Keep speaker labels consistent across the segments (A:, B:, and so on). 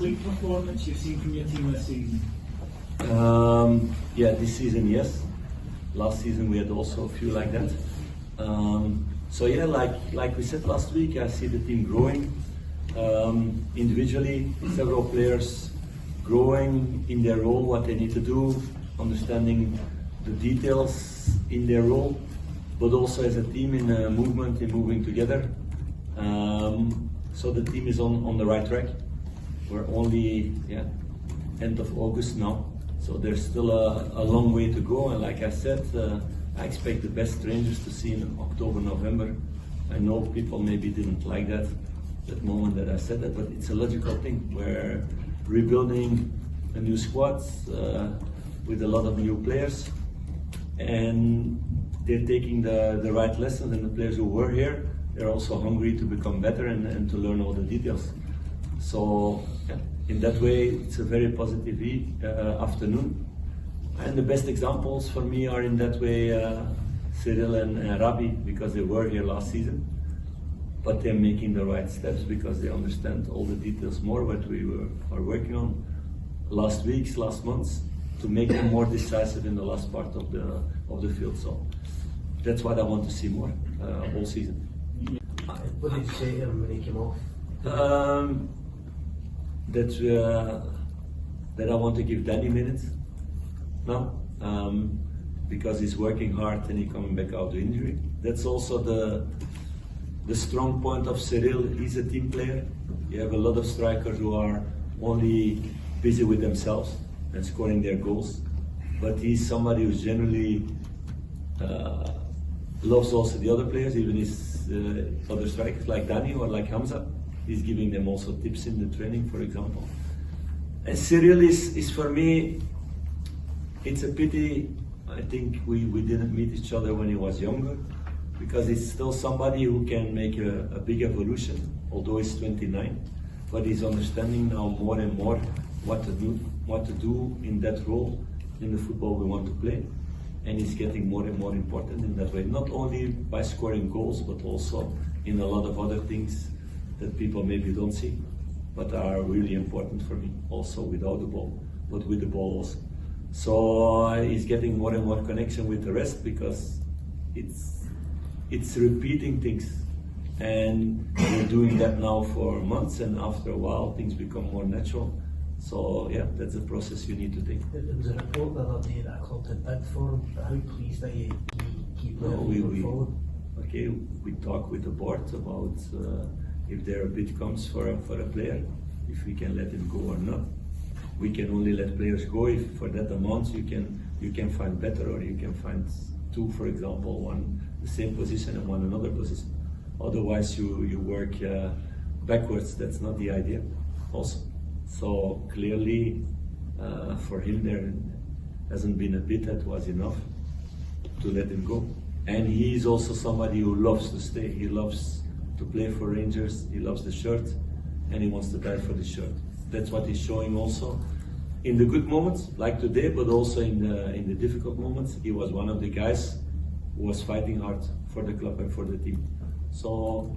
A: complete performance you've seen from your team this season?
B: Yeah, this season, yes. Last season we had also a few like that. So yeah, like we said last week, I see the team growing. Individually, several players growing in their role, what they need to do, understanding the details in their role, but also as a team in movement, in moving together. So the team is on the right track. We're only end of August now, so there's still a long way to go. And like I said, I expect the best Rangers to see in October, November. I know people maybe didn't like that moment that I said that, but it's a logical thing. We're rebuilding a new squad with a lot of new players, and they're taking the right lessons, and the players who were here, they're also hungry to become better and to learn all the details. So in that way, it's a very positive afternoon. And the best examples for me are in that way Cyriel and Rabbi, because they were here last season, but they're making the right steps because they understand all the details more, what we are working on last weeks, last months, to make them more decisive in the last part of the field. So that's what I want to see more all season.
C: What did you say to him when he came off?
B: That I want to give Danny minutes now, because he's working hard and he's coming back out of injury. That's also the strong point of Cyriel. He's a team player. You have a lot of strikers who are only busy with themselves and scoring their goals, but he's somebody who generally loves also the other players, even his other strikers like Danny or like Hamza. He's giving them also tips in the training, for example. And Cyriel is for me, it's a pity. I think we didn't meet each other when he was younger, because he's still somebody who can make a big evolution, although he's 29. But he's understanding now more and more what to do in that role in the football we want to play. And he's getting more and more important in that way, not only by scoring goals, but also in a lot of other things that people maybe don't see, but are really important for me, also without the ball, but with the ball also. So he's getting more and more connection with the rest, because it's repeating things, and we're doing that now for months, and after a while things become more natural. So yeah, that's a process you need to take.
C: There was a report the other day that a club had bid for him, but how pleased are you to keep moving forward?
B: Okay, we talk with the board about if there a bid comes for a player, if we can let him go or not. We can only let players go if for that amount you can find better, or you can find two, for example, one the same position and one another position. Otherwise you work backwards. That's not the idea also. So clearly for him there hasn't been a bid that was enough to let him go. And he is also somebody who loves to stay. He loves to play for Rangers, he loves the shirt, and he wants to die for the shirt. That's what he's showing also in the good moments, like today, but also in the difficult moments. He was one of the guys who was fighting hard for the club and for the team. So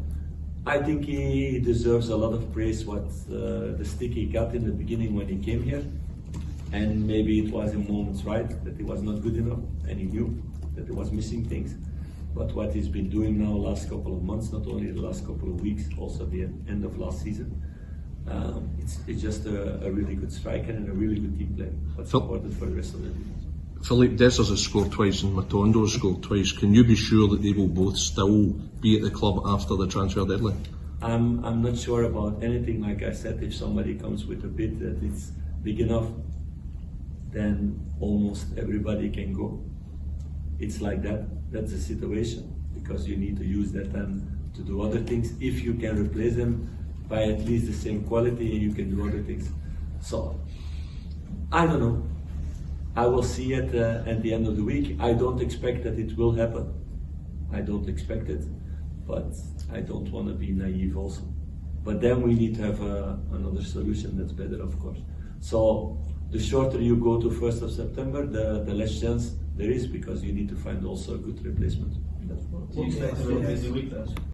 B: I think he deserves a lot of praise, what the stick he got in the beginning when he came here. And maybe it was in moments right that he was not good enough, and he knew that he was missing things. But what he's been doing now last couple of months, not only the last couple of weeks, also the end of last season, it's just a really good striker and a really good team player. What's important for the rest of the team.
D: Philippe, Dessers has scored twice and Matondo has scored twice. Can you be sure that they will both still be at the club after the transfer deadline?
B: I'm not sure about anything. Like I said, if somebody comes with a bid that is big enough, then almost everybody can go. It's like that. That's the situation, because you need to use that time to do other things. If you can replace them by at least the same quality, you can do other things. So I don't know. I will see it at the end of the week. I don't expect that it will happen. I don't expect it, but I don't want to be naive also. But then we need to have another solution that's better, of course. So the shorter you go to 1st of September, the less chance there is, because you need to find also a good replacement.
A: Do you expect a really busy week then?